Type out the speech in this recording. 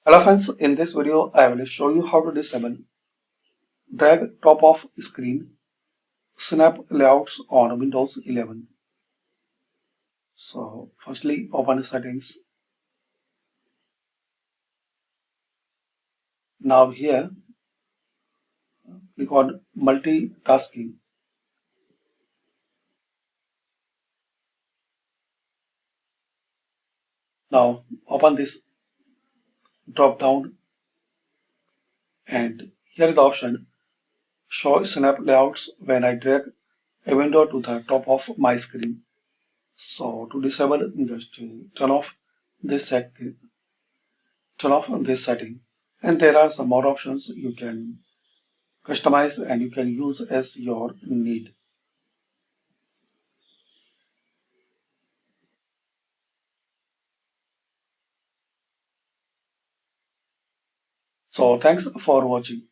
Hello friends, in this video I will show you how to disable drag top of screen snap layouts on Windows 11. So firstly open settings. Now here click on multitasking. Now open this drop down and here is the option show snap layouts when I drag a window to the top of my screen. So to disable just this set turn off this setting. And there are some more options you can customize and you can use as your need. So thanks for watching.